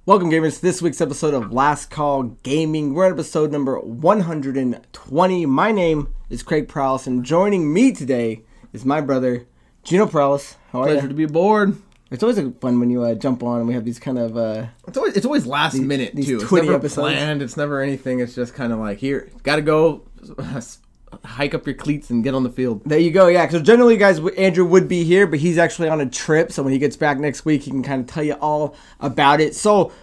Welcome, gamers, to this week's episode of Last Call Gaming. We're at episode number 120. My name is Craig Perales, and joining me today is my brother, Geno Perales. How are you? Pleasure to be aboard. It's always fun when you jump on and we have these kind of... It's always last minute, too. It's never episodes. Planned. It's never anything. It's just kind of like, here, gotta go... hike up your cleats and get on the field. There you go, yeah. Because generally, guys, Andrew would be here, but he's actually on a trip. So when he gets back next week, he can kind of tell you all about it. So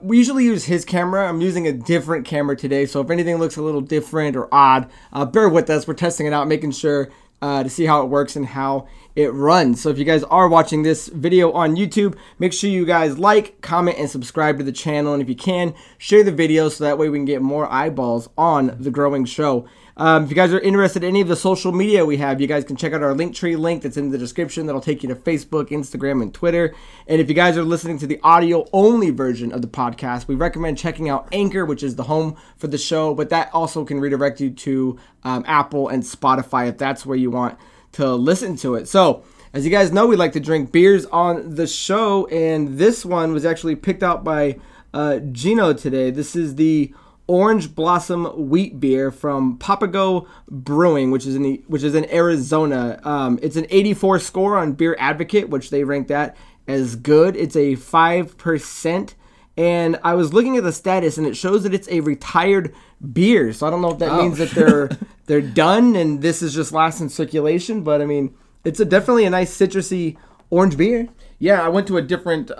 we usually use his camera. I'm using a different camera today. So if anything looks a little different or odd, bear with us. We're testing it out, making sure to see how it works and how it runs. So if you guys are watching this video on YouTube, make sure you guys like, comment, and subscribe to the channel. And if you can, share the video so that way we can get more eyeballs on the growing show. If you guys are interested in any of the social media we have, you guys can check out our Linktree link that's in the description. That'll take you to Facebook, Instagram, and Twitter. And if you guys are listening to the audio-only version of the podcast, we recommend checking out Anchor, which is the home for the show. But that also can redirect you to Apple and Spotify if that's where you want to listen to it. So, as you guys know, we like to drink beers on the show. And this one was actually picked out by Geno today. This is the Orange Blossom Wheat Beer from Papago Brewing, which is in Arizona. It's an 84 score on Beer Advocate, which they ranked that as good. It's a 5%, and I was looking at the status, and it shows that it's a retired beer. So I don't know if that means that they're done, and this is just last in circulation. But I mean, it's definitely a nice citrusy orange beer. Yeah, I went to a different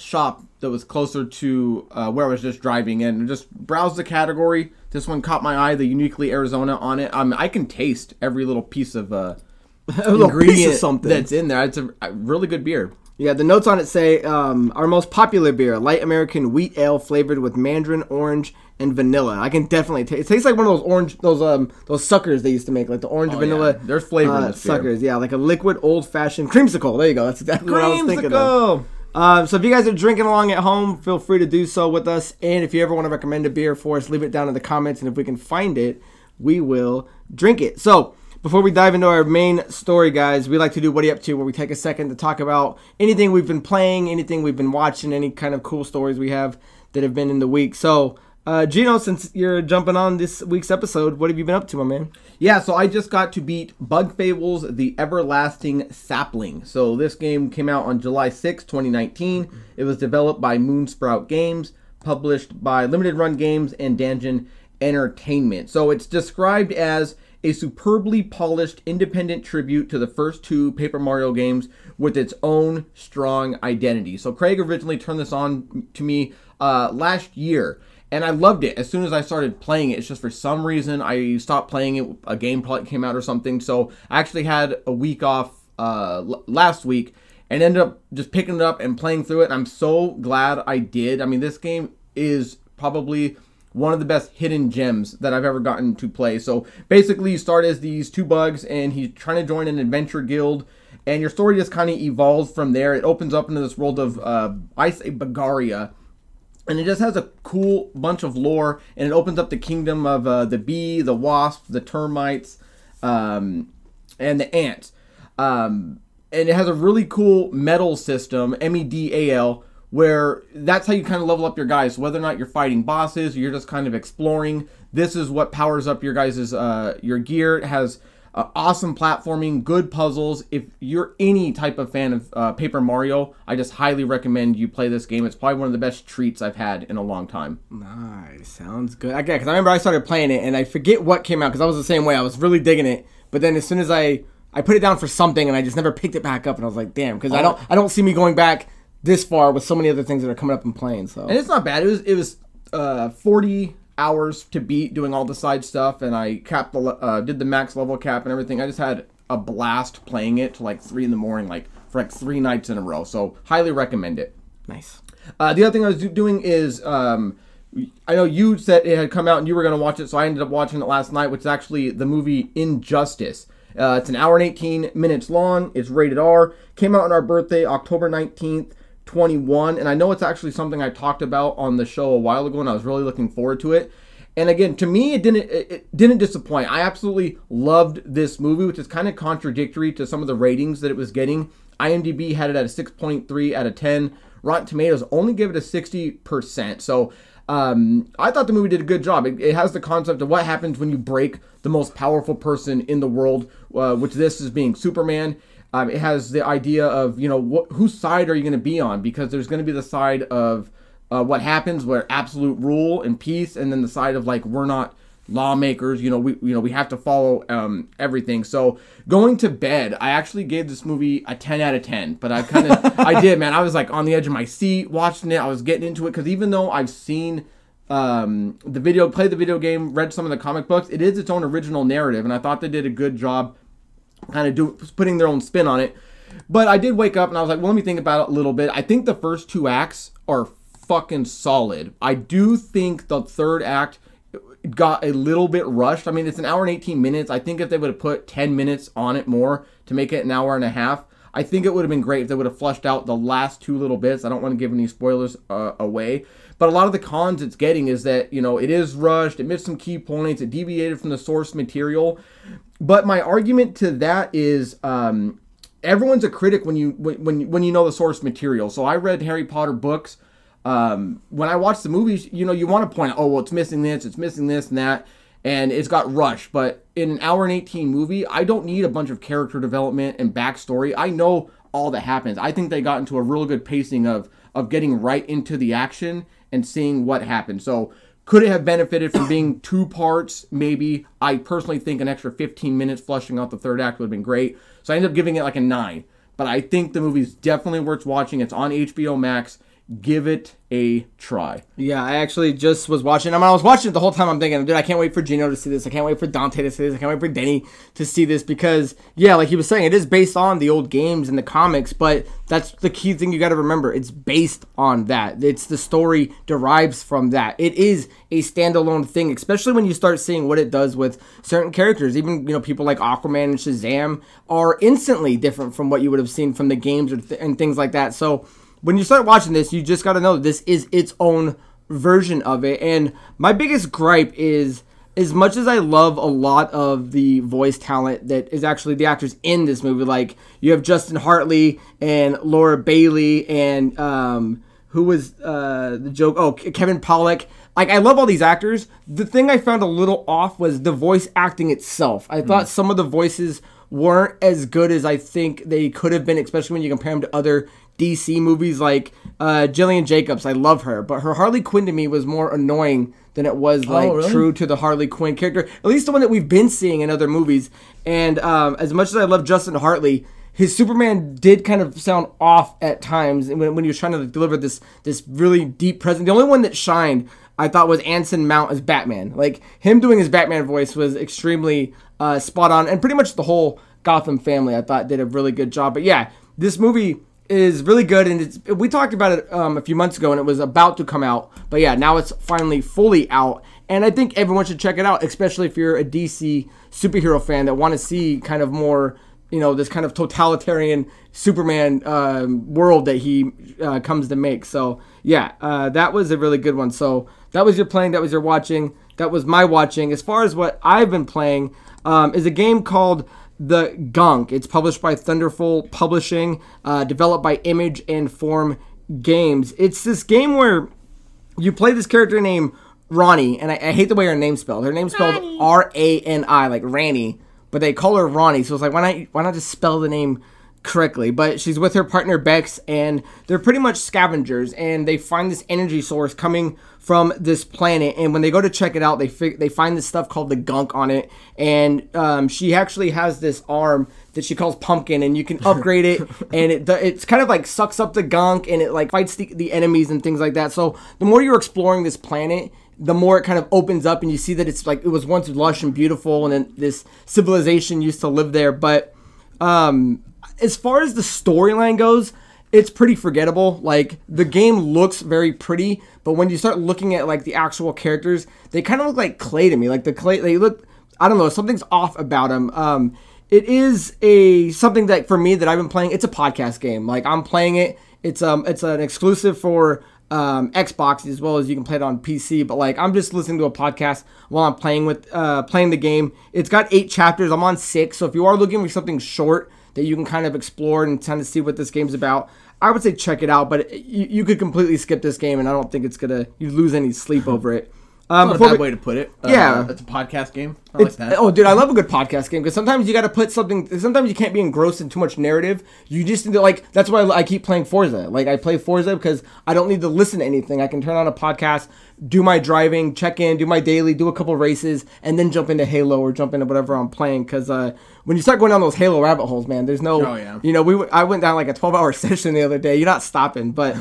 shop that was closer to where I was just driving in and just browsed the category. This one caught my eye, the Uniquely Arizona on it. I can taste every little piece of ingredient that's in there. It's a really good beer. Yeah, the notes on it say, our most popular beer, light American wheat ale flavored with mandarin, orange, and vanilla. I can definitely taste. It tastes like one of those orange, those suckers they used to make, like the orange vanilla. Yeah. There's flavor in this beer. Suckers, yeah, like a liquid old-fashioned creamsicle. There you go. That's exactly what I was thinking of. So if you guys are drinking along at home, feel free to do so with us. And if you ever want to recommend a beer for us, leave it down in the comments. And if we can find it, we will drink it. So before we dive into our main story, guys, we like to do What Are You Up To, where we take a second to talk about anything we've been playing, anything we've been watching, any kind of cool stories we have that have been in the week. So Geno, since you're jumping on this week's episode, what have you been up to, my man? Yeah, so I just got to beat Bug Fables: The Everlasting Sapling. So this game came out on July 6, 2019. It was developed by Moonsprout Games, published by Limited Run Games and Dungeon Entertainment. So it's described as a superbly polished independent tribute to the first two Paper Mario games with its own strong identity. So Craig originally turned this on to me last year, and I loved it as soon as I started playing it. It's just for some reason I stopped playing it. A game probably came out or something. So I actually had a week off last week and ended up just picking it up and playing through it. And I'm so glad I did. I mean, this game is probably one of the best hidden gems that I've ever gotten to play. So basically you start as these two bugs and he's trying to join an adventure guild. And your story just kind of evolves from there. It opens up into this world of, I say Bagaria. And it just has a cool bunch of lore, and it opens up the kingdom of the bee, the wasp, the termites, and the ants. And it has a really cool medal system, MEDAL, where that's how you kind of level up your guys. So whether or not you're fighting bosses, or you're just kind of exploring, this is what powers up your guys' your gear. It has awesome platforming, good puzzles. If you're any type of fan of Paper Mario, I just highly recommend you play this game. It's probably one of the best treats I've had in a long time. Nice. Sounds good. Okay, because I remember I started playing it, and I forget what came out, because I was the same way. I was really digging it, but then as soon as I put it down for something, and I just never picked it back up, and I was like, damn, because I don't see me going back this far with so many other things that are coming up and playing. So. And it's not bad. It was 40 hours to beat doing all the side stuff, and I capped did the max level cap and everything. I just had a blast playing it till like 3 in the morning, for 3 nights in a row. So highly recommend it. Nice. The other thing I was doing is I know you said it had come out and you were going to watch it, so I ended up watching it last night, which is actually the movie Injustice. It's an hour and 18 minutes long. It's rated R. Came out on our birthday, October 19th. 21, and I know it's actually something I talked about on the show a while ago, and I was really looking forward to it. And again, to me, it didn't disappoint. I absolutely loved this movie, which is kind of contradictory to some of the ratings that it was getting. IMDb had it at a 6.3 out of 10. Rotten Tomatoes only give it a 60%. So I thought the movie did a good job. It has the concept of what happens when you break the most powerful person in the world, which this is being Superman. It has the idea of, whose side are you going to be on? Because there's going to be the side of what happens where absolute rule and peace, and then the side of like, we're not lawmakers, we have to follow everything. So going to bed, I actually gave this movie a 10 out of 10, but I did, man. I was like on the edge of my seat watching it. I was getting into it because even though I've seen played the video game, read some of the comic books, it is its own original narrative, and I thought they did a good job kind of putting their own spin on it. But I did wake up and I was like, well, let me think about it a little bit. I think the first 2 acts are fucking solid. I do think the third act got a little bit rushed. I mean, it's an hour and 18 minutes. I think if they would have put 10 minutes on it more to make it an hour and a half, I think it would have been great if they would have fleshed out the last 2 little bits. I don't want to give any spoilers away. But a lot of the cons it's getting is that, it is rushed. It missed some key points. It deviated from the source material. But my argument to that is everyone's a critic when you know the source material. So I read Harry Potter books. When I watch the movies, you want to point out, oh, well, it's missing this and that, and it's got rushed. But in an hour and 18 movie, I don't need a bunch of character development and backstory. I know all that happens. I think they got into a real good pacing of getting right into the action and seeing what happened. So could it have benefited from being 2 parts? Maybe. I personally think an extra 15 minutes flushing out the third act would have been great. So I ended up giving it like a 9. But I think the movie's definitely worth watching. It's on HBO Max. Give it a try. Yeah, I actually just was watching. I was watching it the whole time. I'm thinking, dude, I can't wait for Geno to see this. I can't wait for Dante to see this. I can't wait for Denny to see this because, yeah, like he was saying, it is based on the old games and the comics, but that's the key thing you got to remember. It's based on that. It's the story derives from that. It is a standalone thing, especially when you start seeing what it does with certain characters. Even, people like Aquaman and Shazam are instantly different from what you would have seen from the games and things like that. So when you start watching this, you just got to know that this is its own version of it. And my biggest gripe is, as much as I love a lot of the voice talent that is actually the actors in this movie, like you have Justin Hartley and Laura Bailey and who was the joke? Oh, Kevin Pollak. Like, I love all these actors. The thing I found a little off was the voice acting itself. I thought some of the voices weren't as good as I think they could have been, especially when you compare them to other DC movies like Jillian Jacobs. I love her, but her Harley Quinn to me was more annoying than it was true to the Harley Quinn character, at least the one that we've been seeing in other movies. And as much as I love Justin Hartley, his Superman did kind of sound off at times when he was trying to deliver this really deep presence. The only one that shined, I thought, was Anson Mount as Batman. Like, him doing his Batman voice was extremely spot on, and pretty much the whole Gotham family, I thought, did a really good job. But yeah, this movie is really good, and we talked about it a few months ago, and it was about to come out. But yeah, now it's finally fully out, and I think everyone should check it out, especially if you're a DC superhero fan that want to see kind of more, this kind of totalitarian Superman world that he comes to make. So yeah, that was a really good one. So that was your playing, that was your watching, that was my watching. As far as what I've been playing, is a game called The Gunk. It's published by Thunderful Publishing, developed by Image and Form Games. It's this game where you play this character named Ronnie, and I hate the way her name's spelled. Her name's spelled R-A-N-I, like Ranny, but they call her Ronnie, so it's like, why not just spell the name correctly? But she's with her partner Bex, and they're pretty much scavengers, and they find this energy source coming from this planet, and when they go to check it out, they find this stuff called the gunk on it, and she actually has this arm that she calls Pumpkin, and you can upgrade it, and it's kind of like sucks up the gunk, and it like fights the enemies and things like that. So the more you're exploring this planet, the more it kind of opens up, and you see that it's like it was once lush and beautiful, and then this civilization used to live there. But as far as the storyline goes, it's pretty forgettable. Like, the game looks very pretty, but when you start looking at like the actual characters, they kind of look like clay to me. Like the clay, they look, I don't know, something's off about them. It is something that for me that I've been playing. It's a podcast game. Like, I'm playing it. It's an exclusive for Xbox, as well as you can play it on PC. But like, I'm just listening to a podcast while I'm playing the game. It's got 8 chapters. I'm on 6. So if you are looking for something short that you can kind of explore and kind of see what this game's about, I would say check it out. But you could completely skip this game, and I don't think you lose any sleep over it. Not a bad way to put it. Yeah. It's a podcast game. I like that. Oh, dude, I love a good podcast game because sometimes you got to put something. Sometimes you can't be engrossed in too much narrative. You just need to, like, that's why I keep playing Forza. Like, I play Forza because I don't need to listen to anything. I can turn on a podcast, do my driving, check in, do my daily, do a couple races, and then jump into Halo or jump into whatever I'm playing. Because when you start going down those Halo rabbit holes, man, there's no. Oh, yeah. You know, I went down like a 12-hour session the other day. You're not stopping. But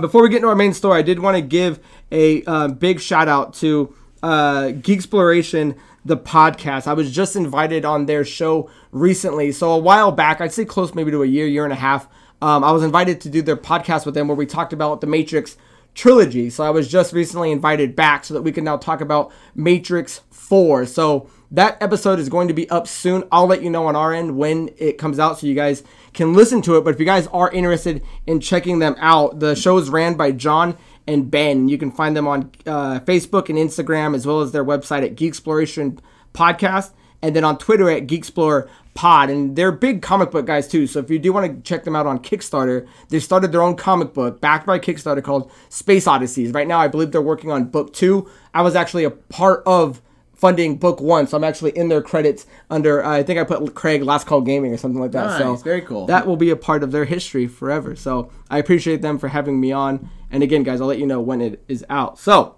before we get into our main story, I did want to give a big shout out to Geeksploration, the podcast. I was just invited on their show recently. So a while back, I'd say close maybe to a year and a half, I was invited to do their podcast with them where we talked about the Matrix trilogy. So I was just recently invited back so that we can now talk about Matrix 4. So that episode is going to be up soon. I'll let you know on our end when it comes out so you guys can listen to it. But if you guys are interested in checking them out, the show is ran by John and Ben. You can find them on Facebook and Instagram, as well as their website at Geeksploration Podcast, and then on Twitter at Geeksplorer Pod. And they're big comic book guys too, so if you do want to check them out on Kickstarter, they started their own comic book backed by Kickstarter called Space Odysseys. Right now, I believe they're working on book 2. I was actually a part of funding book 1, so I'm actually in their credits under, I think I put Craig LastCallGaming or something like that. Nice, so very cool. That will be a part of their history forever. So I appreciate them for having me on. And again, guys, I'll let you know when it is out. So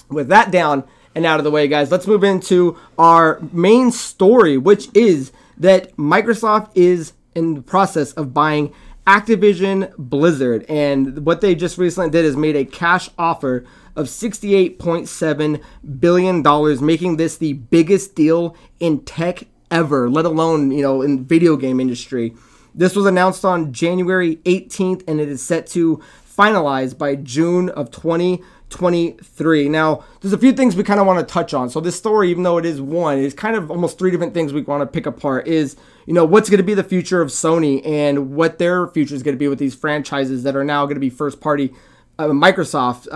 with that down and out of the way, guys, let's move into our main story, which is that Microsoft is in the process of buying Activision Blizzard. And what they just recently did is made a cash offer of $68.7 billion, making this the biggest deal in tech ever, let alone, in video game industry. This was announced on January 18th, and it is set to finalize by June of 2023. Now, there's a few things we kind of want to touch on. So this story, even though it is one, is kind of almost 3 different things we want to pick apart is, what's going to be the future of Sony and what their future is going to be with these franchises that are now going to be first party Microsoft,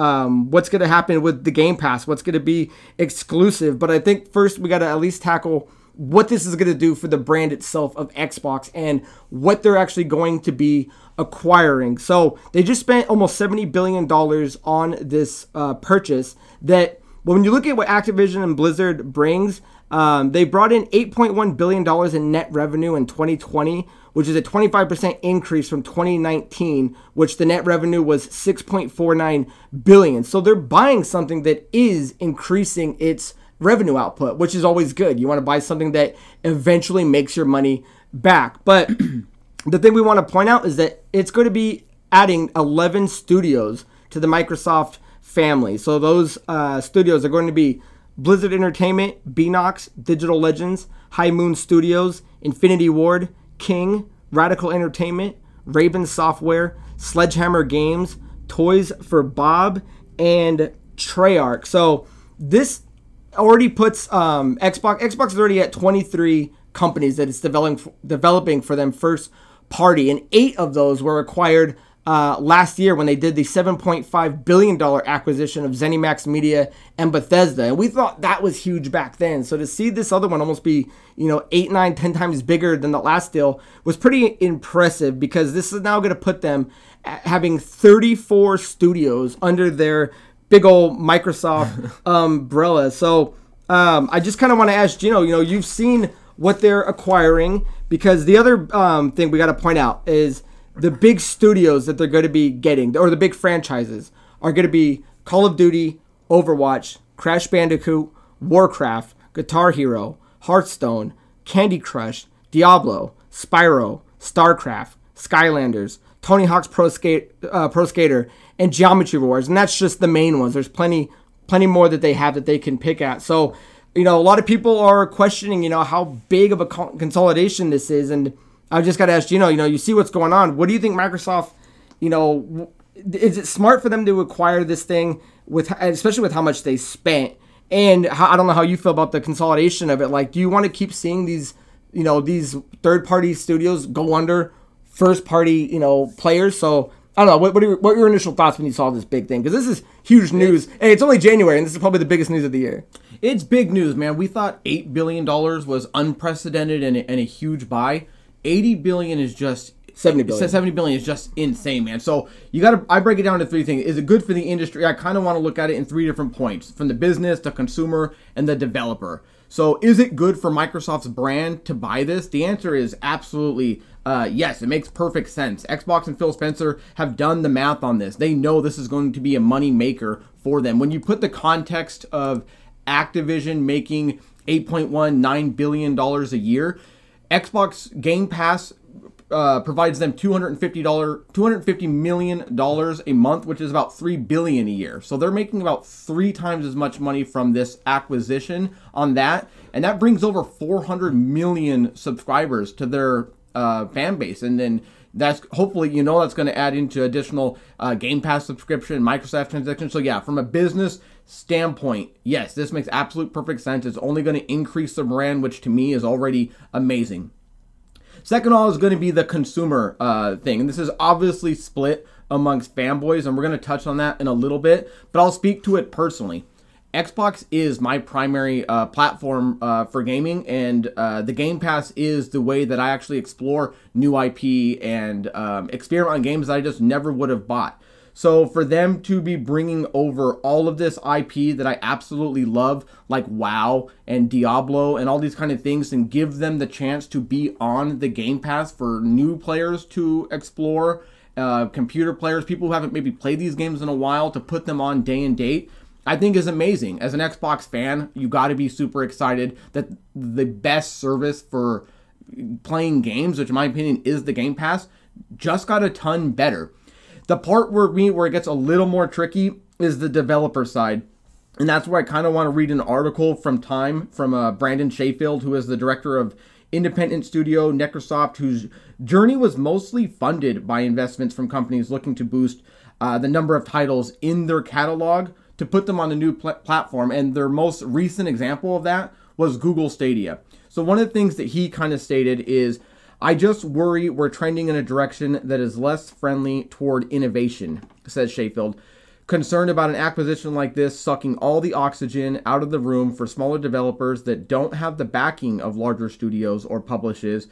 what's going to happen with the Gamepass, what's going to be exclusive. But I think first we got to at least tackle what this is going to do for the brand itself of Xbox and what they're actually going to be acquiring. So they just spent almost $70 billion on this purchase that, when you look at what Activision and Blizzard brings, they brought in $8.1 billion in net revenue in 2020, which is a 25% increase from 2019, which the net revenue was $6.49 billion. So they're buying something that is increasing its revenue output, which is always good. You want to buy something that eventually makes your money back. But the thing we want to point out is that it's going to be adding 11 studios to the Microsoft family. So those studios are going to be Blizzard Entertainment, Beenox, Digital Legends, High Moon Studios, Infinity Ward, King, Radical Entertainment, Raven Software, Sledgehammer Games, Toys for Bob, and Treyarch. So this already puts Xbox is already at 23 companies that it's developing for them first party, and 8 of those were acquired last year when they did the $7.5 billion acquisition of ZeniMax Media and Bethesda. And we thought that was huge back then. So to see this other one almost be, 8, 9, 10 times bigger than the last deal was pretty impressive, because this is now going to put them at having 34 studios under their big old Microsoft umbrella. So I just kind of want to ask Geno, you've seen what they're acquiring, because the other thing we got to point out is the big studios that they're going to be getting, or the big franchises, are going to be Call of Duty, Overwatch, Crash Bandicoot, Warcraft, Guitar Hero, Hearthstone, Candy Crush, Diablo, Spyro, StarCraft, Skylanders, Tony Hawk's Pro Skater, and Geometry Wars. And that's just the main ones. There's plenty more that they have that they can pick at. So, a lot of people are questioning, how big of a consolidation this is. And I just got to ask Geno, you see what's going on. What do you think Microsoft, is it smart for them to acquire this thing, especially with how much they spent? And I don't know how you feel about the consolidation of it. Like, do you want to keep seeing these, these third-party studios go under first-party, players? So I don't know. What were your initial thoughts when you saw this big thing? Because this is huge news. Hey, it's only January, and this is probably the biggest news of the year. It's big news, man. We thought $8 billion was unprecedented and a huge buy. $80 billion is just 70 billion. 70 billion is just insane, man. So I break it down to three things. Is it good for the industry? I kind of want to look at it in three different points, from the business, the consumer, and the developer. So is it good for Microsoft's brand to buy this? The answer is absolutely yes. It makes perfect sense. Xbox and Phil Spencer have done the math on this. They know this is going to be a money maker for them. When you put the context of Activision making $8.19 billion a year, Xbox Gamepass provides them $250 million a month, which is about $3 billion a year. So they're making about 3 times as much money from this acquisition on that, and that brings over 400 million subscribers to their fan base. And then that's hopefully, that's going to add into additional Game Pass subscription, Microsoft transactions. So yeah, from a business standpoint, yes, this makes absolute perfect sense. It's only going to increase the brand, which to me is already amazing. Second of all is going to be the consumer thing. And this is obviously split amongst fanboys, and we're going to touch on that in a little bit, but I'll speak to it personally. Xbox is my primary platform for gaming, and the Game Pass is the way that I actually explore new IP and experiment on games that I just never would have bought. So for them to be bringing over all of this IP that I absolutely love, like WoW and Diablo and all these kind of things, and give them the chance to be on the Game Pass for new players to explore, computer players, people who haven't maybe played these games in a while, to put them on day and date, I think is amazing. As an Xbox fan, you got to be super excited that the best service for playing games, which in my opinion is the Game Pass, just got a ton better. The part where it gets a little more tricky is the developer side. And that's where I kind of want to read an article from Time from Brandon Sheffield, who is the director of independent studio Necrosoft, whose journey was mostly funded by investments from companies looking to boost the number of titles in their catalog to put them on a new platform. And their most recent example of that was Google Stadia. So one of the things that he kind of stated is, I just worry we're trending in a direction that is less friendly toward innovation, says Sheffield. Concerned about an acquisition like this sucking all the oxygen out of the room for smaller developers that don't have the backing of larger studios or publishers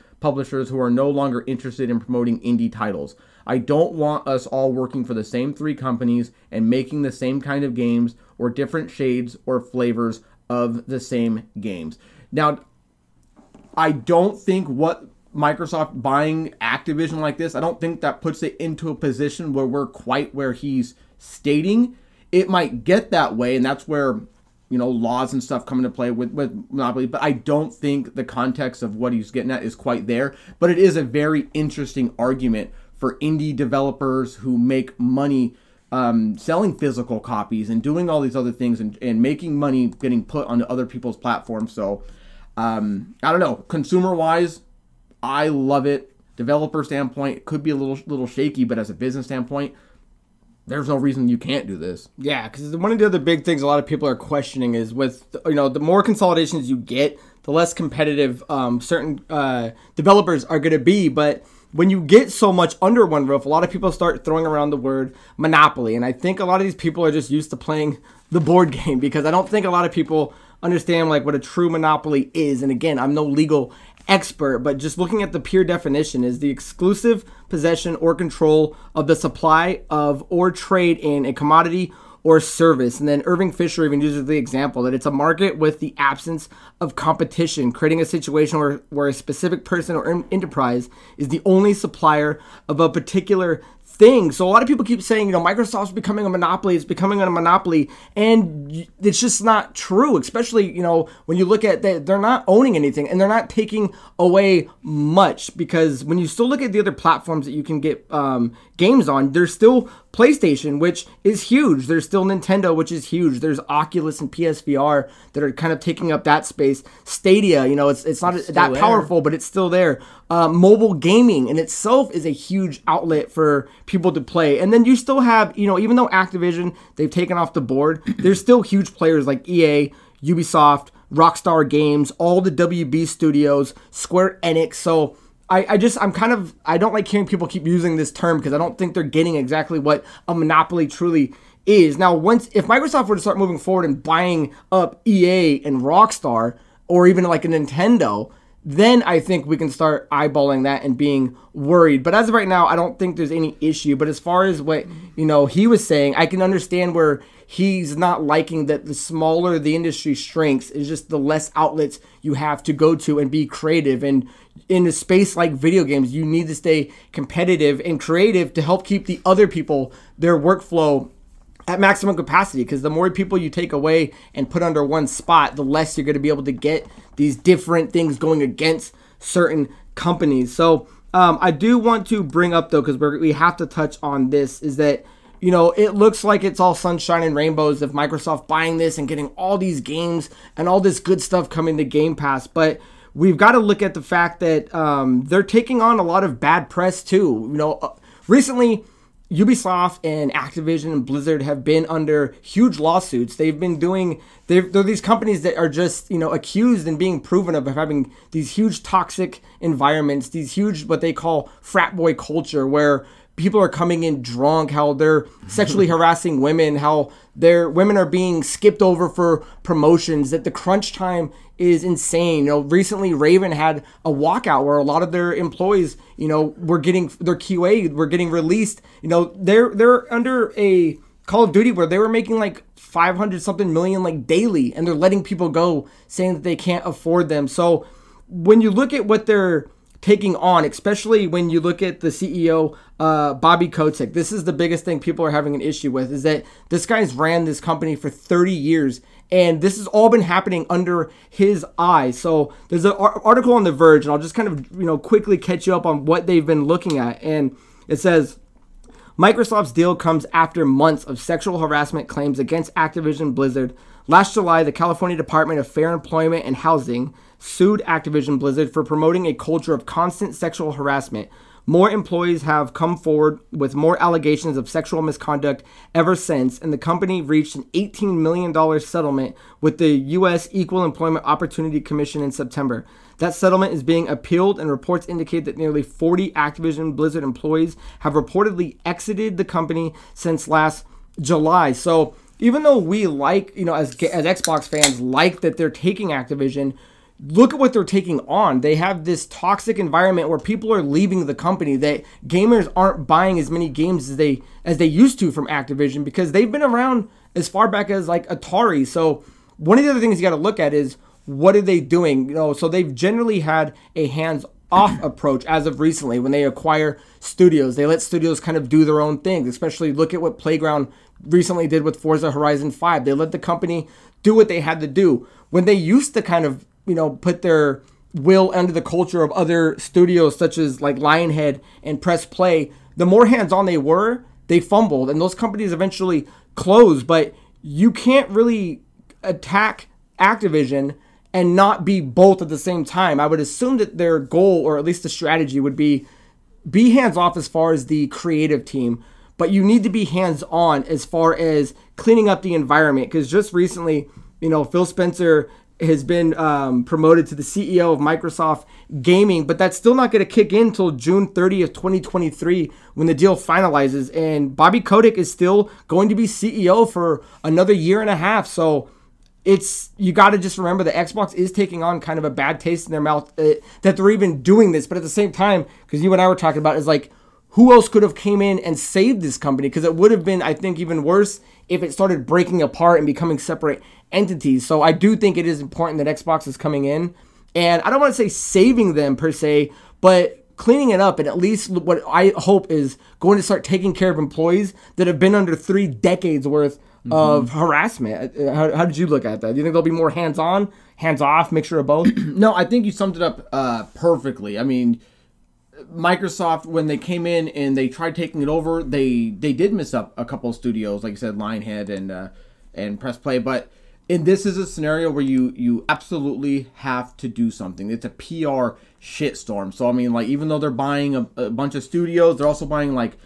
who are no longer interested in promoting indie titles. I don't want us all working for the same 3 companies and making the same kind of games or different shades or flavors of the same games. Now, I don't think what Microsoft buying Activision like this, I don't think that puts it into a position where we're quite where he's stating. It might get that way, and that's where, laws and stuff come into play with Monopoly, but I don't think the context of what he's getting at is quite there. But it is a very interesting argument for indie developers who make money selling physical copies and doing all these other things and making money getting put onto other people's platforms. So, I don't know. Consumer-wise, I love it. Developer standpoint, it could be a little shaky, but as a business standpoint, there's no reason you can't do this. Yeah, because one of the other big things a lot of people are questioning is with, the more consolidations you get, the less competitive certain developers are going to be. But when you get so much under one roof, a lot of people start throwing around the word monopoly. And I think a lot of these people are just used to playing the board game, because I don't think a lot of people understand what a true monopoly is. And again, I'm no legal expert, but just looking at the pure definition is the exclusive possession or control of the supply of or trade in a commodity or service. And then Irving Fisher even uses the example that it's a market with the absence of competition, creating a situation where a specific person or enterprise is the only supplier of a particular thing. So a lot of people keep saying, Microsoft's becoming a monopoly, it's becoming a monopoly, and it's just not true, especially, when you look at that, they're not owning anything, and they're not taking away much, because when you still look at the other platforms that you can get games on, there's still PlayStation, which is huge. There's still Nintendo, which is huge. There's Oculus and PSVR that are kind of taking up that space. Stadia, it's not that powerful, but it's still there. Mobile gaming in itself is a huge outlet for people to play. And then you still have, even though Activision, they've taken off the board, there's still huge players like EA, Ubisoft, Rockstar Games, all the WB studios, Square Enix. So I don't like hearing people keep using this term, because I don't think they're getting exactly what a monopoly truly is. Now, if Microsoft were to start moving forward and buying up EA and Rockstar, or even like a Nintendo, then I think we can start eyeballing that and being worried. But as of right now, I don't think there's any issue. But as far as what, he was saying, I can understand where he's not liking that the smaller the industry shrinks is just the less outlets you have to go to and be creative. And in a space like video games, you need to stay competitive and creative to help keep the other people, their workflow at maximum capacity, because the more people you take away and put under one spot, the less you're going to be able to get these different things going against certain companies. So I do want to bring up, though, because we have to touch on this, is that, it looks like it's all sunshine and rainbows of Microsoft buying this and getting all these games and all this good stuff coming to Game Pass. But we've got to look at the fact that they're taking on a lot of bad press, too. Recently, Ubisoft and Activision and Blizzard have been under huge lawsuits. They've been they're these companies that are just, accused and being proven of having these huge toxic environments, these huge, what they call frat boy culture, where people are coming in drunk, how they're sexually harassing women, how their women are being skipped over for promotions, that the crunch time is insane. Recently Raven had a walkout where a lot of their employees, were getting their QA were getting released. They're under a Call of Duty where they were making like 500 something million like daily, and they're letting people go saying that they can't afford them. So when you look at what they're taking on, especially when you look at the CEO, Bobby Kotick, this is the biggest thing people are having an issue with, is that this guy's ran this company for 30 years, and this has all been happening under his eye. So there's an article on The Verge, and I'll just kind of, quickly catch you up on what they've been looking at. And it says, Microsoft's deal comes after months of sexual harassment claims against Activision Blizzard. Last July, the California Department of Fair Employment and Housing sued Activision Blizzard for promoting a culture of constant sexual harassment. More employees have come forward with more allegations of sexual misconduct ever since, and the company reached an $18 million settlement with the U.S. Equal Employment Opportunity Commission in September. That settlement is being appealed, and reports indicate that nearly 40 Activision Blizzard employees have reportedly exited the company since last July. So even though we like, as Xbox fans, like that they're taking Activision, look at what they're taking on. They have this toxic environment where people are leaving the company, that gamers aren't buying as many games as they used to from Activision, because they've been around as far back as like Atari. So one of the other things you got to look at is, what are they doing? So they've generally had a hands-off approach as of recently. When they acquire studios, they let studios kind of do their own things, especially look at what Playground recently did with Forza Horizon 5. They let the company do what they had to do. When they used to kind of put their will under the culture of other studios, such as like Lionhead and Press Play, the more hands-on they were, they fumbled, and those companies eventually closed. But you can't really attack Activision and not be both at the same time. I would assume that their goal, or at least the strategy, would be hands-off as far as the creative team, but you need to be hands-on as far as cleaning up the environment. Because just recently, Phil Spencer has been promoted to the CEO of Microsoft Gaming, but that's still not going to kick in until June 30th, 2023, when the deal finalizes. And Bobby Kotick is still going to be CEO for another year and a half. So you got to just remember that Xbox is taking on kind of a bad taste in their mouth that they're even doing this. But at the same time, because you and I were talking about, is like, who else could have came in and saved this company? Because it would have been, I think, even worse if it started breaking apart and becoming separate entities. So I do think it is important that Xbox is coming in, and I don't want to say saving them per se, but cleaning it up, and at least what I hope is going to start taking care of employees that have been under 3 decades worth of harassment. How did you look at that? Do you think they'll be more hands-on, hands-off, mixture of both? No, I think you summed it up perfectly. I mean, Microsoft, when they came in and they tried taking it over, they did miss up a couple of studios, like you said, Lionhead and Press Play. But this is a scenario where you absolutely have to do something. It's a PR shitstorm. So I mean, like, even though they're buying a bunch of studios, they're also buying like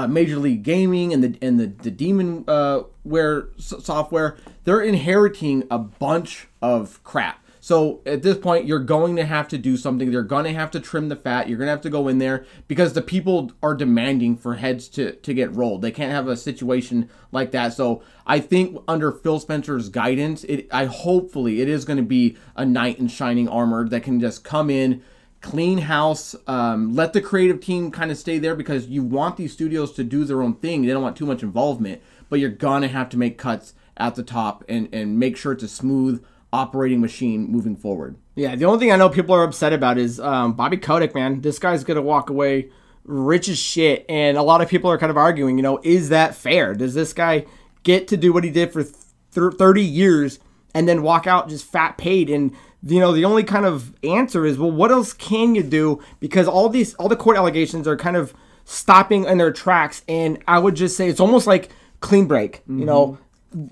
Major League Gaming and the Demonware software. They're inheriting a bunch of crap. So at this point, you're going to have to do something. They're going to have to trim the fat. You're going to have to go in there because the people are demanding for heads to get rolled. They can't have a situation like that. So I think under Phil Spencer's guidance, hopefully it is going to be a knight in shining armor that can just come in, clean house, let the creative team kind of stay there because you want these studios to do their own thing. They don't want too much involvement, but you're going to have to make cuts at the top and make sure it's a smooth operating machine moving forward. Yeah, the only thing I know people are upset about is Bobby Kotick, man. This guy's going to walk away rich as shit, and a lot of people are kind of arguing, is that fair? Does this guy get to do what he did for 30 years and then walk out just fat paid? And the only kind of answer is, well, what else can you do? Because all the court allegations are kind of stopping in their tracks, and I would just say it's almost like clean break.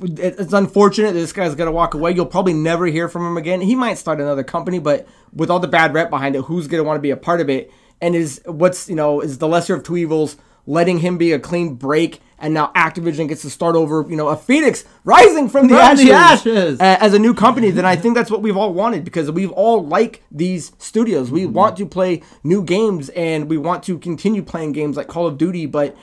It's unfortunate that this guy's going to walk away. You'll probably never hear from him again. He might start another company, but with all the bad rep behind it, who's going to want to be a part of it? And is the lesser of two evils letting him be a clean break, and now Activision gets to start over, a phoenix rising from the ashes as a new company? Then I think that's what we've all wanted, because we've all liked these studios. We want to play new games, and we want to continue playing games like Call of Duty, but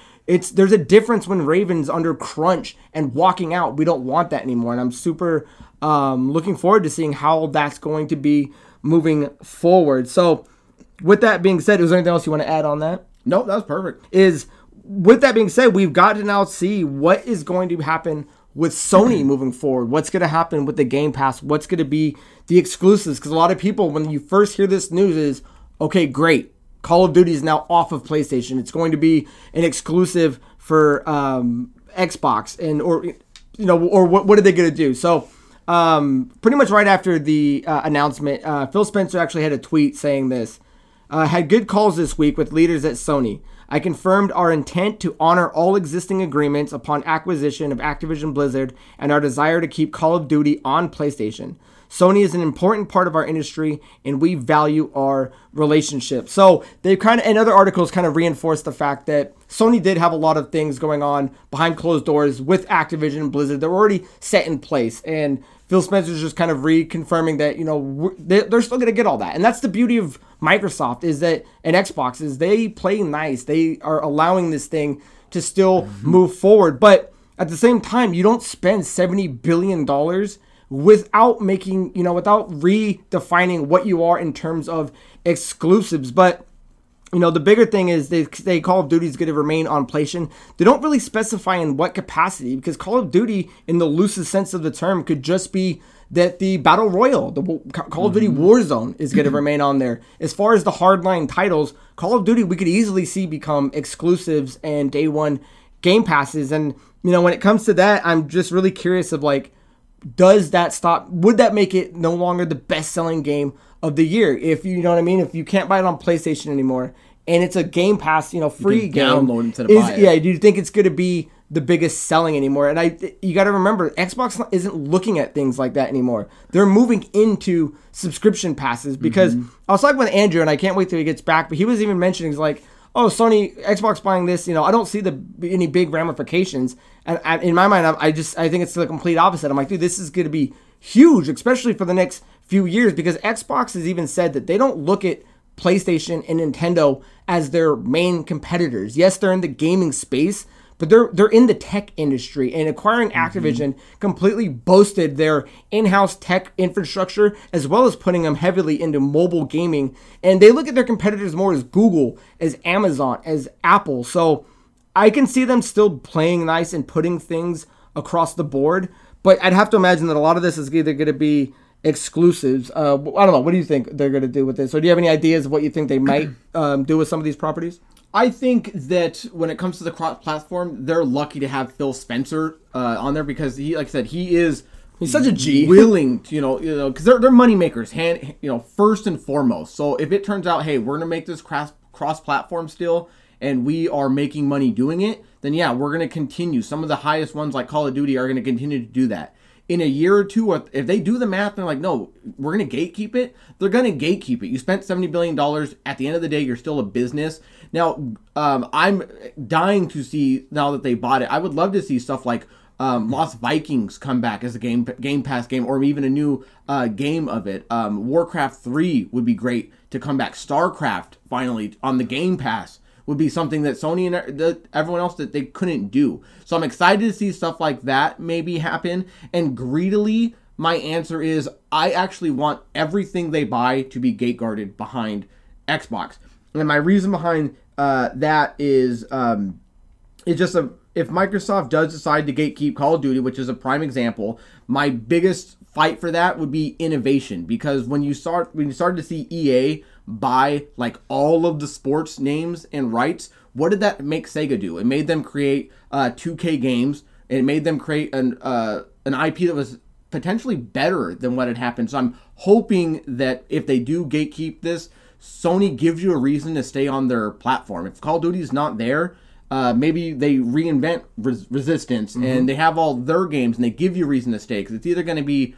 there's a difference when Raven's under crunch and walking out. We don't want that anymore, and I'm super looking forward to seeing how that's going to be moving forward. So with that being said, is there anything else you want to add on that? Nope, that was perfect. With that being said, we've got to now see what is going to happen with Sony moving forward. What's going to happen with the Game Pass? What's going to be the exclusives? Because a lot of people, when you first hear this news, is, okay, great, Call of Duty is now off of PlayStation. It's going to be an exclusive for Xbox, or what are they going to do? So pretty much right after the announcement, Phil Spencer actually had a tweet saying this. Had good calls this week with leaders at Sony. I confirmed our intent to honor all existing agreements upon acquisition of Activision Blizzard and our desire to keep Call of Duty on PlayStation. Sony is an important part of our industry, and we value our relationship. So they've in other articles kind of reinforced the fact that Sony did have a lot of things going on behind closed doors with Activision and Blizzard. They're already set in place, and Phil Spencer's just kind of reconfirming that, they're still going to get all that. And that's the beauty of Microsoft and Xbox is they play nice. They are allowing this thing to still move forward. But at the same time, you don't spend $70 billion without making, without redefining what you are in terms of exclusives. But the bigger thing is they Call of Duty is going to remain on PlayStation. They don't really specify in what capacity, because Call of Duty, in the loosest sense of the term, could just be that the Battle Royale, the Call of Duty Warzone, is going to remain on there. As far as the hardline titles, Call of Duty we could easily see become exclusives and day one Game Passes. And, when it comes to that, I'm just really curious of does that stop? Would that make it no longer the best-selling game of the year? If you know what I mean, if you can't buy it on PlayStation anymore, and it's a Game Pass, free game, download instead of buy it. Yeah, do you think it's going to be the biggest selling anymore? And you got to remember, Xbox isn't looking at things like that anymore. They're moving into subscription passes, because I was talking with Andrew, and I can't wait till he gets back. But he was even mentioning, he's like, oh, Sony, Xbox buying this, I don't see any big ramifications. And in my mind, I think it's the complete opposite. I'm like, dude, this is going to be huge, especially for the next few years, because Xbox has even said that they don't look at PlayStation and Nintendo as their main competitors. Yes, they're in the gaming space, but they're in the tech industry, and acquiring Activision completely boasted their in-house tech infrastructure, as well as putting them heavily into mobile gaming. And they look at their competitors more as Google, as Amazon, as Apple. So I can see them still playing nice and putting things across the board, but I'd have to imagine that a lot of this is either going to be exclusives. I don't know. What do you think they're going to do with this? Or do you have any ideas of what you think they might do with some of these properties? I think that when it comes to the cross-platform, they're lucky to have Phil Spencer on there, because he, like I said, he's such a G. Willing to, because they're money makers, first and foremost. So if it turns out, hey, we're gonna make this cross-platform still, and we are making money doing it, then yeah, we're gonna continue. Some of the highest ones like Call of Duty are gonna continue to do that. In a year or two, if they do the math, they're like, no, we're going to gatekeep it. They're going to gatekeep it. You spent $70 billion. At the end of the day, you're still a business. Now, I'm dying to see, now that they bought it, I would love to see stuff like Lost Vikings come back as a Game Pass game, or even a new game of it. Warcraft 3 would be great to come back. StarCraft finally on the Game Pass would be something that Sony and everyone else that they couldn't do. So I'm excited to see stuff like that maybe happen. And greedily, my answer is I actually want everything they buy to be gate guarded behind Xbox. And my reason behind that is just if Microsoft does decide to gatekeep Call of Duty, which is a prime example, my biggest fight for that would be innovation. Because when you started to see EA buy like all of the sports names and rights, what did that make Sega do? It made them create 2K games. It made them create an IP that was potentially better than what had happened. So I'm hoping that if they do gatekeep this, Sony gives you a reason to stay on their platform. If Call of Duty is not there, maybe they reinvent Resistance and they have all their games and they give you a reason to stay. Because it's either going to be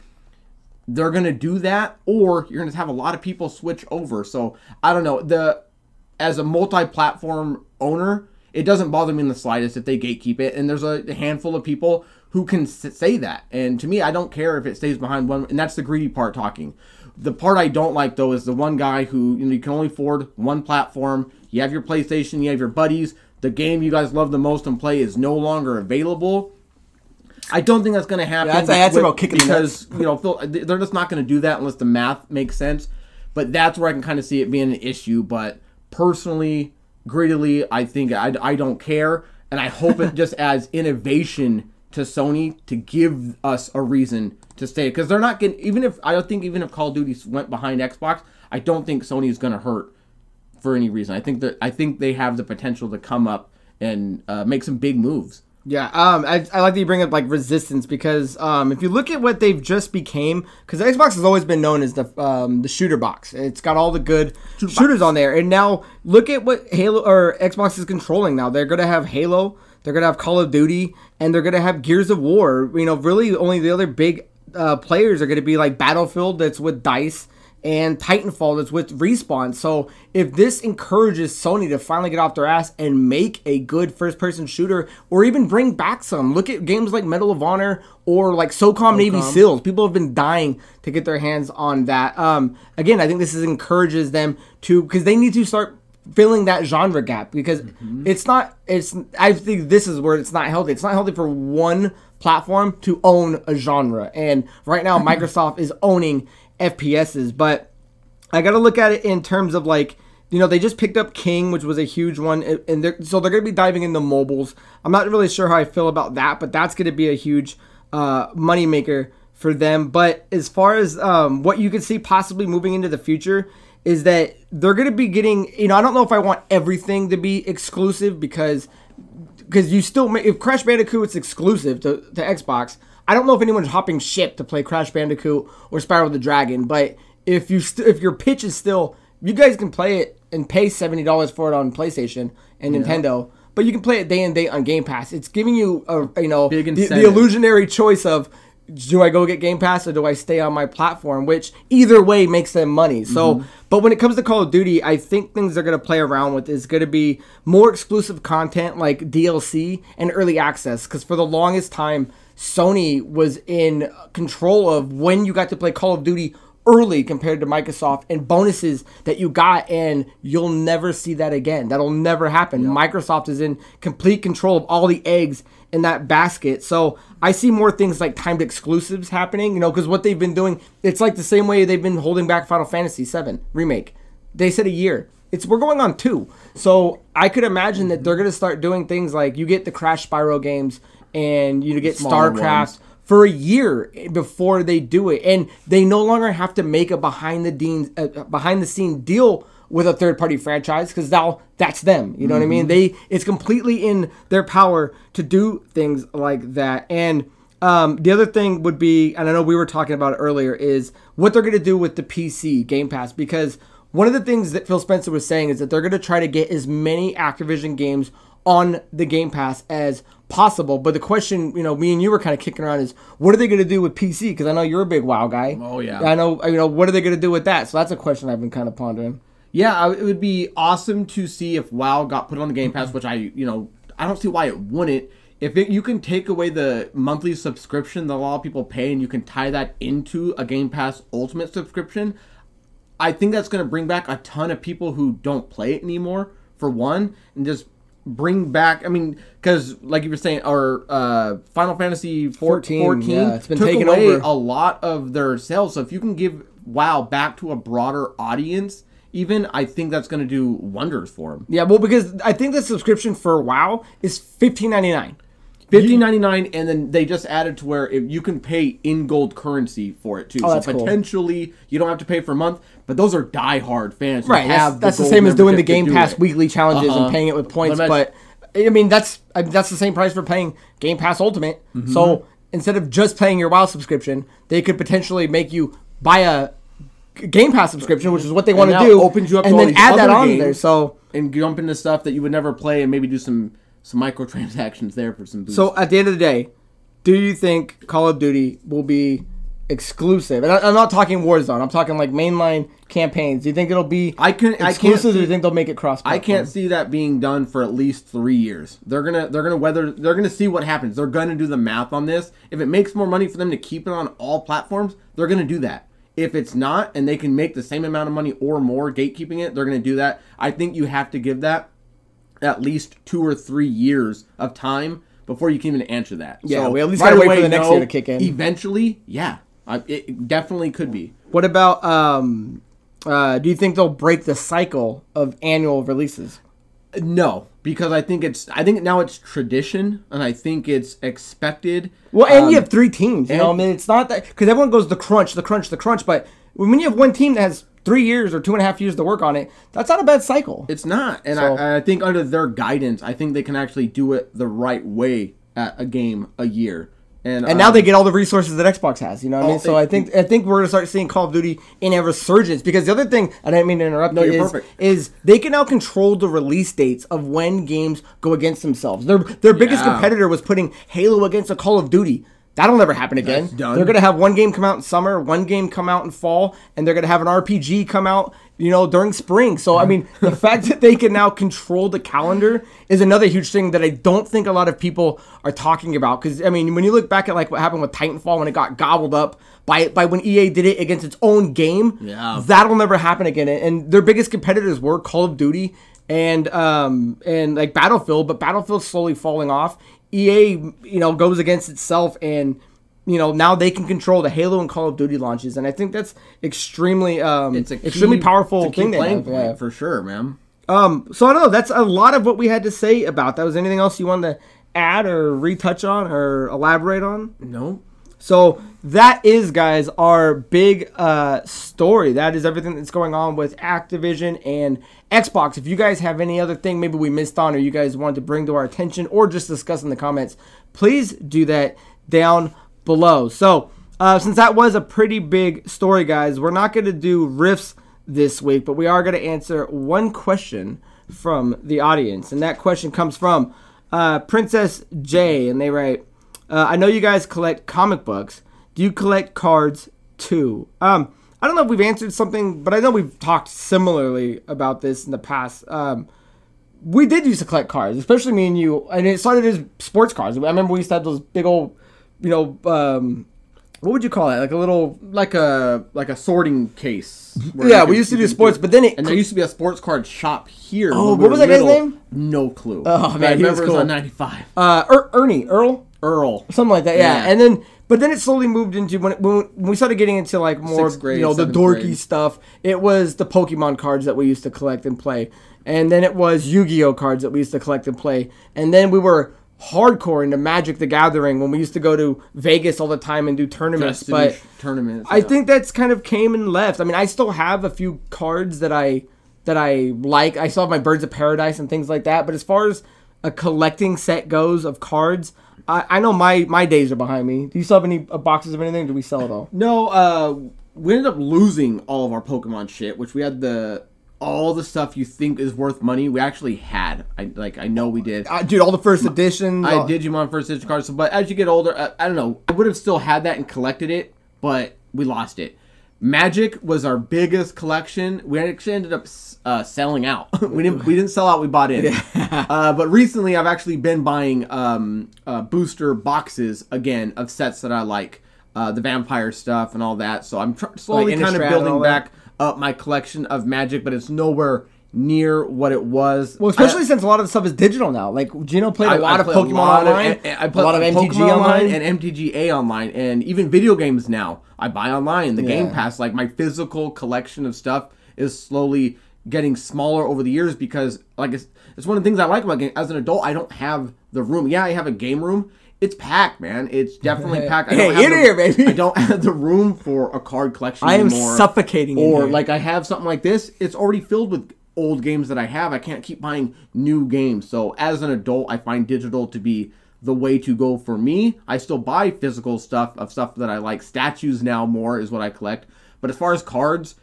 they're going to do that or you're going to have a lot of people switch over. So I don't know. As a multi-platform owner, it doesn't bother me in the slightest if they gatekeep it. And there's a handful of people who can say that. And to me, I don't care if it stays behind one. And that's the greedy part talking. The part I don't like, though, is the one guy who, you can only afford one platform. You have your PlayStation, you have your buddies. The game you guys love the most and play is no longer available. I don't think that's going to happen. Yeah, that's about kicking because they're just not going to do that unless the math makes sense. But that's where I can kind of see it being an issue. But personally, greedily, I think I don't care, and I hope it just adds innovation to Sony to give us a reason to stay, because they're not getting even if Call of Duty went behind Xbox, I don't think Sony is going to hurt for any reason. I think they have the potential to come up and make some big moves. Yeah, I like that you bring up like Resistance, because if you look at what they've just became, because Xbox has always been known as the shooter box. It's got all the good shooters on there, and now look at what Halo or Xbox is controlling now. They're gonna have Halo, they're gonna have Call of Duty, and they're gonna have Gears of War. Really only the other big players are gonna be like Battlefield, that's with DICE, and Titanfall, that's with Respawn. So if this encourages Sony to finally get off their ass and make a good first-person shooter, or even bring back some, look at games like Medal of Honor or like SOCOM Navy SEALs. People have been dying to get their hands on that. Again, I think this encourages them to, because they need to start filling that genre gap, because I think this is where it's not healthy. It's not healthy for one platform to own a genre. And right now, Microsoft is owning FPSs, but I got to look at it in terms of like, they just picked up King, which was a huge one, and they're going to be diving into mobiles. I'm not really sure how I feel about that, but that's going to be a huge money maker for them. But as far as what you could see possibly moving into the future is that they're going to be getting, I don't know if I want everything to be exclusive, because you still, if Crash Bandicoot's exclusive to Xbox, I don't know if anyone's hopping ship to play Crash Bandicoot or Spyro the Dragon, but if your pitch is still, you guys can play it and pay $70 for it on PlayStation and Nintendo, but you can play it day and date on Game Pass. It's giving you the illusionary choice of, do I go get Game Pass or do I stay on my platform? Which either way makes them money. So, but when it comes to Call of Duty, I think things they're going to play around with is going to be more exclusive content like DLC and early access. Because for the longest time, Sony was in control of when you got to play Call of Duty early compared to Microsoft, and bonuses that you got, and you'll never see that again. That'll never happen. Yep. Microsoft is in complete control of all the eggs in that basket. So I see more things like timed exclusives happening, because what they've been doing, it's like the same way they've been holding back Final Fantasy VII Remake. They said a year. We're going on 2. So I could imagine that they're going to start doing things like you get the Crash Spyro games and you get StarCraft for a year before they do it, and they no longer have to make a behind the scene deal with a third party franchise, because now that's them. You know what I mean? It's completely in their power to do things like that. And the other thing would be, and I know we were talking about it earlier, is what they're going to do with the PC Game Pass, because one of the things that Phil Spencer was saying is that they're going to try to get as many Activision games on the Game Pass as possible. But the question, me and you were kind of kicking around is, what are they going to do with PC? Because I know you're a big WoW guy. Oh, yeah. I know, what are they going to do with that? So that's a question I've been kind of pondering. Yeah, it would be awesome to see if WoW got put on the Game Pass, which I don't see why it wouldn't, if you can take away the monthly subscription that a lot of people pay and you can tie that into a Game Pass Ultimate subscription, I think that's going to bring back a ton of people who don't play it anymore, for one, and just bring back, I mean, because like you were saying, our Final Fantasy 14 yeah, it's been took taken away over a lot of their sales. So if you can give WoW back to a broader audience, even, I think that's going to do wonders for them. Yeah, well, because I think the subscription for WoW is $15.99. $15.99, and then they just added to where if you can pay in gold currency for it too. Oh, that's so cool. Potentially you don't have to pay for a month, but those are diehard fans. Right, that's the same as doing the Game Pass weekly challenges and paying it with points. But I mean, that's the same price for paying Game Pass Ultimate. Mm-hmm. So instead of just paying your WoW subscription, they could potentially make you buy a Game Pass subscription, which is what they want to do. Opens you up and to all then these add that other on games there. So and jump into stuff that you would never play, and maybe do some microtransactions there for some boost. So at the end of the day, do you think Call of Duty will be exclusive? And I'm not talking Warzone. I'm talking like mainline campaigns. Do you think it'll be exclusive, or do you think they'll make it cross-platform? I can't see that being done for at least 3 years. They're gonna see what happens. They're gonna do the math on this. If it makes more money for them to keep it on all platforms, they're gonna do that. If it's not, and they can make the same amount of money or more gatekeeping it, they're gonna do that. I think you have to give that at least 2 or 3 years of time before you can even answer that. Yeah, so we at least gotta wait for the next year to kick in. Eventually, yeah, it definitely could be. What about, do you think they'll break the cycle of annual releases? No, because I think now it's tradition, and I think it's expected. Well, and you have 3 teams, you know, I mean, it's not that, because everyone goes the crunch, but when you have one team that has 3 years or 2.5 years to work on it, that's not a bad cycle. It's not. And so, I think under their guidance, I think they can actually do it the right way at a game a year. And now they get all the resources that Xbox has, you know what I mean? So I think we're going to start seeing Call of Duty in a resurgence, because the other thing, I didn't mean to interrupt you, is they can now control the release dates of when games go against themselves. Their biggest competitor was putting Halo against a Call of Duty. That'll never happen again. They're going to have one game come out in summer, one game come out in fall, and they're going to have an RPG come out, during spring. So, I mean, the fact that they can now control the calendar is another huge thing that I don't think a lot of people are talking about. Because, I mean, when you look back at like what happened with Titanfall when it got gobbled up by when EA did it against its own game, that'll never happen again. And their biggest competitors were Call of Duty and like Battlefield, but Battlefield's slowly falling off. EA, goes against itself, and now they can control the Halo and Call of Duty launches, and I think that's extremely extremely powerful thing to have. Yeah. For sure, man. So I don't know. That's a lot of what we had to say about that. Was anything else you wanted to add or retouch on or elaborate on? No. So that is, guys, our big story. That is everything that's going on with Activision and Xbox. If you guys have any other thing maybe we missed on, or you guys wanted to bring to our attention, or just discuss in the comments, please do that down below. So since that was a pretty big story, guys, we're not going to do riffs this week, but we are going to answer one question from the audience. And that question comes from Princess J, and they write, I know you guys collect comic books. Do you collect cards too? I don't know if we've answered something, but I know we've talked similarly about this in the past. We did used to collect cards, especially me and you, and it started as sports cards. I remember we used to have those big old, what would you call that? Like a little, like a sorting case. Yeah, we used to do sports, but then there used to be a sports card shop here. Oh, what was that guy's name? No clue. Oh man, he was cool. It was on 95. Earl, something like that. Yeah, and then. But then it slowly moved into when we started getting into like more, grade, the dorky stuff. It was the Pokemon cards that we used to collect and play, and then it was Yu-Gi-Oh cards that we used to collect and play, and then we were hardcore into Magic the Gathering when we used to go to Vegas all the time and do tournaments. I think that's kind of came and left. I mean, I still have a few cards that I like. I still have my Birds of Paradise and things like that. But as far as a collecting set goes of cards, I know my days are behind me. Do you still have any boxes of anything? Or do we sell it all? No, we ended up losing all of our Pokemon shit, which we had all the stuff you think is worth money. We actually had. I know we did. Dude, all the first editions. I did Digimon first edition cards. But as you get older, I don't know. I would have still had that and collected it, but we lost it. Magic was our biggest collection. We actually ended up selling out. we didn't sell out. We bought in. But recently, I've actually been buying booster boxes again of sets that I like, the vampire stuff and all that. So I'm slowly kind of building back up my collection of Magic, but it's nowhere near what it was. Well, especially since a lot of the stuff is digital now. Like Geno played a lot of Pokemon Online. I played a lot of MTG Online and MTGA Online, and even video games now. I buy online. The Gamepass, like my physical collection of stuff, is slowly getting smaller over the years because, like, it's one of the things I like about games. As an adult, I don't have the room. Yeah, I have a game room. It's packed, man. It's definitely packed. Baby. I don't have the room for a card collection anymore. I am suffocating. Or like I have something like this. It's already filled with old games that I have. I can't keep buying new games. So as an adult, I find digital to be the way to go for me. I still buy physical stuff that I like. Statues now more is what I collect. But as far as cards,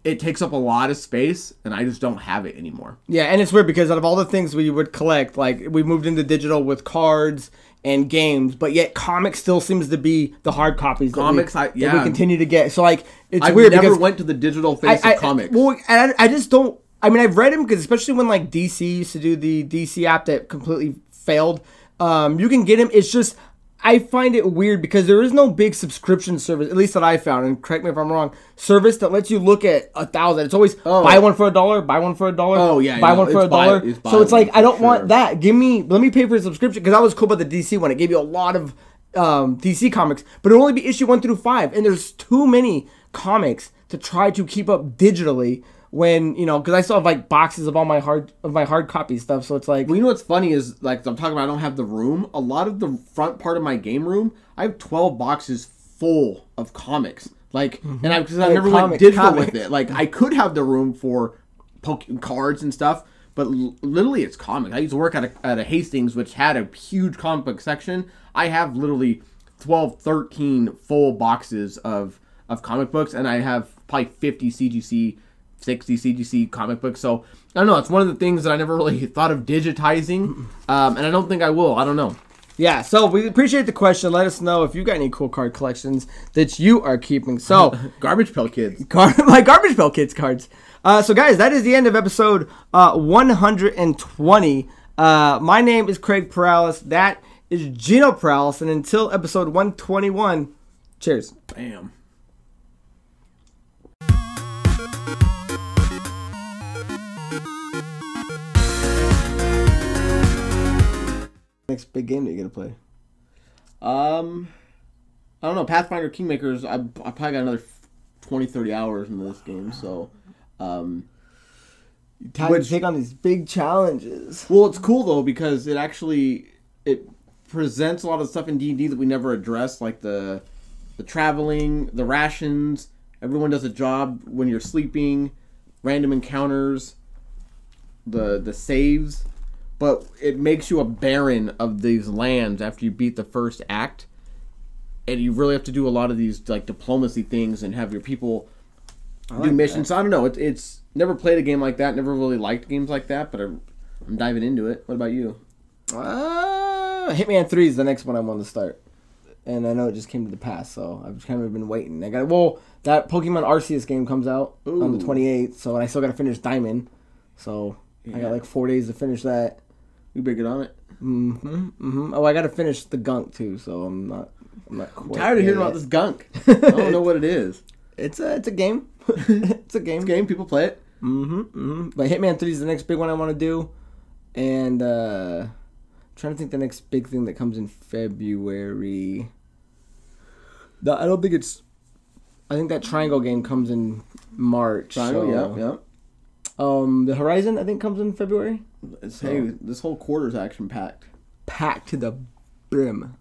it takes up a lot of space, and I just don't have it anymore. Yeah, and it's weird because out of all the things we would collect, like we moved into digital with cards and games, but yet comics still seems to be the hard copies that we continue to get. So like it's weird. I never went to the digital face of comics. Well, and I just don't. I mean, I've read them because especially when like DC used to do the DC app that completely failed. You can get them. It's just I find it weird because there is no big subscription service, at least that I found, and correct me if I'm wrong, service that lets you look at 1,000. It's always buy one for $1, buy one for $1. Oh yeah, buy one for $1. So it's like I don't want that. Let me pay for a subscription because that was cool about the DC one. It gave you a lot of DC comics, but it would only be issue 1 through 5, and there's too many comics to try to keep up digitally. When, you know, because I still have like boxes of all my hard copy stuff, so it's like. Well, you know what's funny is like I'm talking about. I don't have the room. A lot of the front part of my game room, I have 12 boxes full of comics. Like, and because I never went digital with it. Like, I could have the room for cards and stuff, but literally it's comics. I used to work at a Hastings, which had a huge comic book section. I have literally 12, 13 full boxes of comic books, and I have probably 50 CGC. 60 CGC comic books. So I don't know. It's one of the things that I never really thought of digitizing, and I don't think I will. I don't know. Yeah. So we appreciate the question. Let us know if you got any cool card collections that you are keeping. So Garbage Pail Kids, my Garbage Pail Kids cards. So guys, that is the end of episode 120. My name is Craig Perales. That is Geno Perales, and until episode 121, cheers. Bam. Next big game that you're gonna play? I don't know. Pathfinder Kingmakers. I probably got another 20-30 hours into this game. So, time to take on these big challenges. Well, it's cool though because it presents a lot of stuff in D&D that we never addressed, like the traveling, the rations. Everyone does a job when you're sleeping. Random encounters. The saves. But it makes you a baron of these lands after you beat the first act. And you really have to do a lot of these like diplomacy things and have your people do missions. So I don't know. It's never played a game like that. Never really liked games like that. But I'm diving into it. What about you? Hitman 3 is the next one I want to start. And I know it just came to the pass. So I've kind of been waiting. That Pokemon Arceus game comes out on the 28th. So I still got to finish Diamond. So I got like 4 days to finish that. You better get on it. Oh, I got to finish the gunk too, so I'm not quite tired of hearing about this gunk. I don't know what it is. It's a game. It's a game. It's a game. People play it. But Hitman 3 is the next big one I want to do, and I'm trying to think the next big thing that comes in February. I don't think it's. I think that Triangle game comes in March. Triangle, yeah. The Horizon I think comes in February. Hey, this whole quarter's action packed. Packed to the brim.